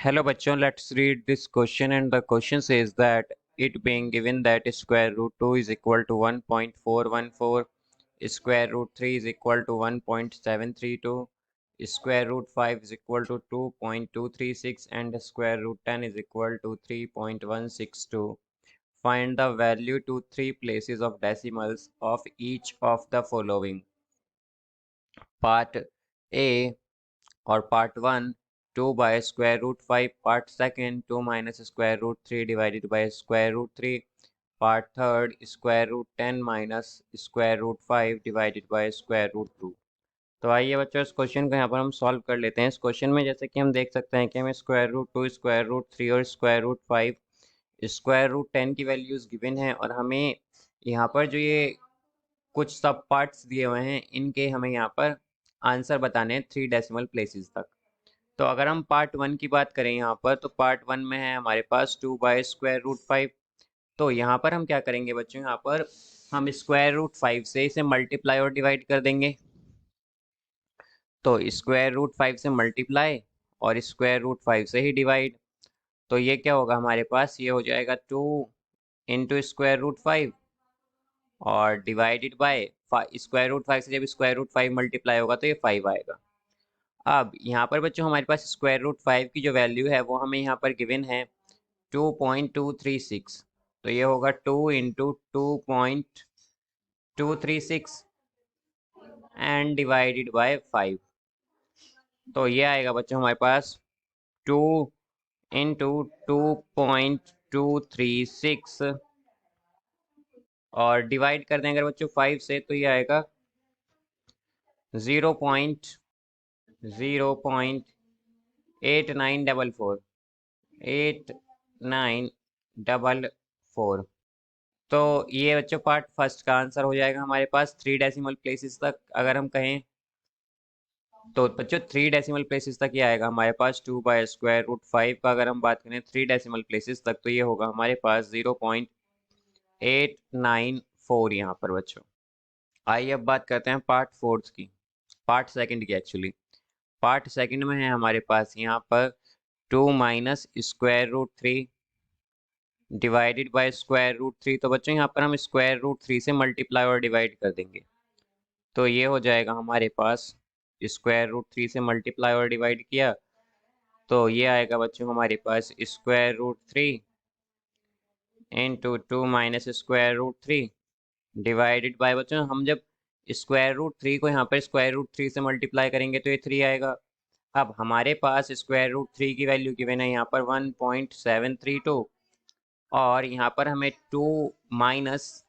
Hello bachcho, let's read this question, and the question says that it being given that square root 2 is equal to 1.414, square root 3 is equal to 1.732, square root 5 is equal to 2.236, and square root 10 is equal to 3.162. Find the value to three places of decimals of each of the following. Part A or part 1, 2 by square root 5, part 2nd, 2 minus square root 3 divided by square root 3, part 3rd, square root 10 minus square root 5 divided by square root 2। तो आइए बच्चों इस question को यहाँ पर हम solve कर लेते हैं। इस क्वेश्चन में जैसे कि हम देख सकते हैं कि हमें स्क्वायर रूट 2, स्क्वायर रूट 3 और स्क्वायर रूट 5, स्क्वायर रूट 10 की वैल्यूज गिवन है, और हमें यहाँ पर जो ये कुछ सब पार्ट्स दिए हुए हैं इनके हमें यहाँ पर आंसर बताने हैं 3 डेसिमल प्लेसेस तक। तो अगर हम पार्ट 1 की बात करें यहाँ पर, तो पार्ट 1 में है हमारे पास 2 बाय स्क्वायर रूट 5। तो यहाँ पर हम क्या करेंगे बच्चों, यहाँ पर हम स्क्वायर रूट 5 से इसे मल्टीप्लाई और डिवाइड कर देंगे। तो स्क्वायर रूट 5 से मल्टीप्लाई और स्क्वायर रूट 5 से ही डिवाइड। तो ये क्या होगा हमारे पास, ये हो जाएगा 2 इंटू स्क्वायर रूट 5 और डिवाइडेड बाय स्क्वायर रूट 5 से जब स्क्वायर रूट 5 मल्टीप्लाई होगा तो ये 5 आएगा। अब यहाँ पर बच्चों हमारे पास स्क्वायर रूट 5 की जो वैल्यू है वो हमें यहाँ पर गिवन है 2.236। तो ये होगा 2 इंटू 2.236 एंड डिवाइडेड बाय 5। तो ये आएगा बच्चों हमारे पास 2 इंटू 2.236 और डिवाइड कर देंगे अगर बच्चों 5 से, तो ये आएगा 0.8944 8944। तो ये बच्चों पार्ट फर्स्ट का आंसर हो जाएगा हमारे पास 3 डेसिमल प्लेसेस तक। अगर हम कहें तो बच्चों 3 डेसिमल प्लेसेस तक ये आएगा हमारे पास 2 बाय स्क्वायर रूट 5 का। अगर हम बात करें 3 डेसिमल प्लेसेस तक, तो ये होगा हमारे पास 0.894 यहाँ पर बच्चों। आइए अब बात करते हैं पार्ट फोर्थ की, पार्ट सेकंड की एक्चुअली। पार्ट सेकंड में है हमारे पास यहाँ पर 2 minus square root 3 divided by square root 3। तो बच्चों यहाँ पर हम स्क्वायर रूट 3 से मल्टीप्लाई और डिवाइड कर देंगे। तो ये हो जाएगा हमारे पास स्क्वायर रूट 3 से मल्टीप्लाई और डिवाइड किया, तो ये आएगा बच्चों हमारे पास square root 3 into 2 minus square root 3 divided by बच्चों हम जब स्क्वायर रूट 3 को यहाँ पर स्क्वायर रूट 3 से मल्टीप्लाई करेंगे तो ये 3 आएगा। अब हमारे पास स्क्वायर रूट 3 की वैल्यू गिवन है यहाँ पर 1.732, और यहाँ पर हमें 2 माइनस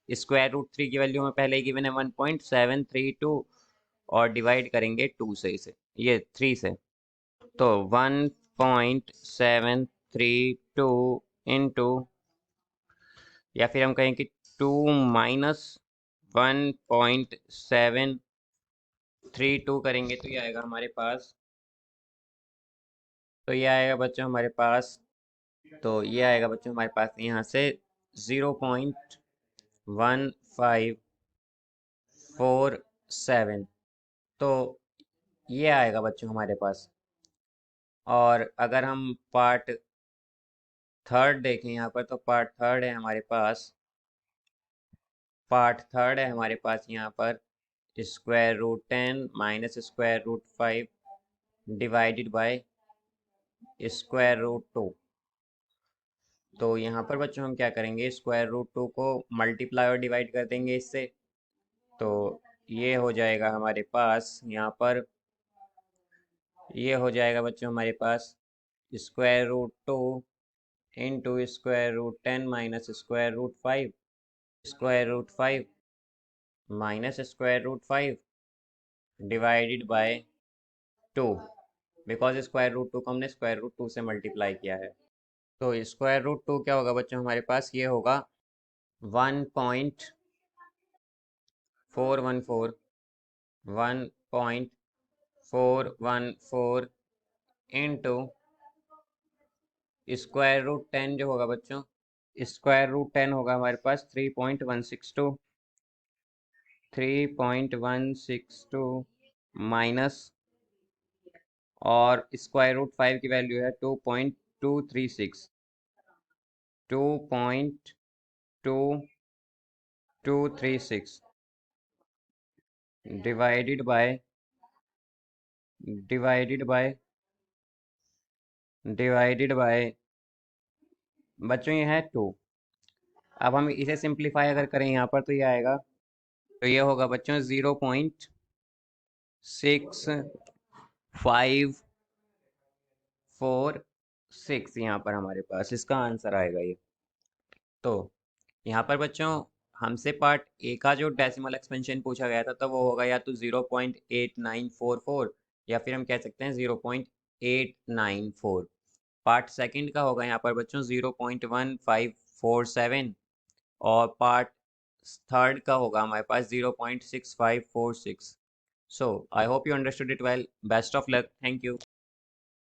स्क्वायर रूट 3 की वैल्यू में पहले ही गिवन है 1.732 और डिवाइड करेंगे 2 से, इसे ये 3 से। तो 1.732 इंटू, या फिर हम कहें कि 2 माइनस 1.732 करेंगे तो ये आएगा हमारे पास, तो ये आएगा बच्चों हमारे पास, तो ये आएगा बच्चों हमारे पास यहाँ से 0.1547। तो ये आएगा बच्चों हमारे पास। और अगर हम पार्ट थर्ड देखें यहाँ पर, तो पार्ट थर्ड है हमारे पास, पार्ट थर्ड है हमारे पास यहाँ पर square root 10 minus square root 5 divided by square root 2। तो यहाँ पर बच्चों हम क्या करेंगे, स्क्वायर रूट 2 को मल्टीप्लाई और डिवाइड कर देंगे इससे। तो ये हो जाएगा हमारे पास यहाँ पर, ये हो जाएगा बच्चों हमारे पास square root 2 into square root 10 minus square root 5 square root 5 minus square root 5 divided by 2, because square root 2 को हमने स्क्वायर रूट 2 से मल्टीप्लाई किया है। तो स्क्वायर रूट 2 क्या होगा बच्चों हमारे पास, ये होगा 1.414 1.414 इंटू स्क्वायर रूट 10 जो होगा बच्चों, स्क्वायर रूट 10 होगा हमारे पास 3.162 माइनस, और स्क्वायर रूट 5 की वैल्यू है 2.236, 2.2236 divided by divided by divided by बच्चों ये है 2। अब हम इसे सिंप्लीफाई अगर करें यहाँ पर तो ये आएगा, तो ये होगा बच्चों 0.6546 यहाँ पर हमारे पास इसका आंसर आएगा ये। तो यहाँ पर बच्चों हमसे पार्ट ए का जो डेसिमल एक्सपेंशन पूछा गया था तो वो होगा या तो 0.8944 या फिर हम कह सकते हैं 0.894। पार्ट सेकंड का होगा यहाँ पर बच्चों 0.1547 और पार्ट थर्ड का होगा हमारे पास 0.6546। So I hope you understood it well. Best of luck. Thank you.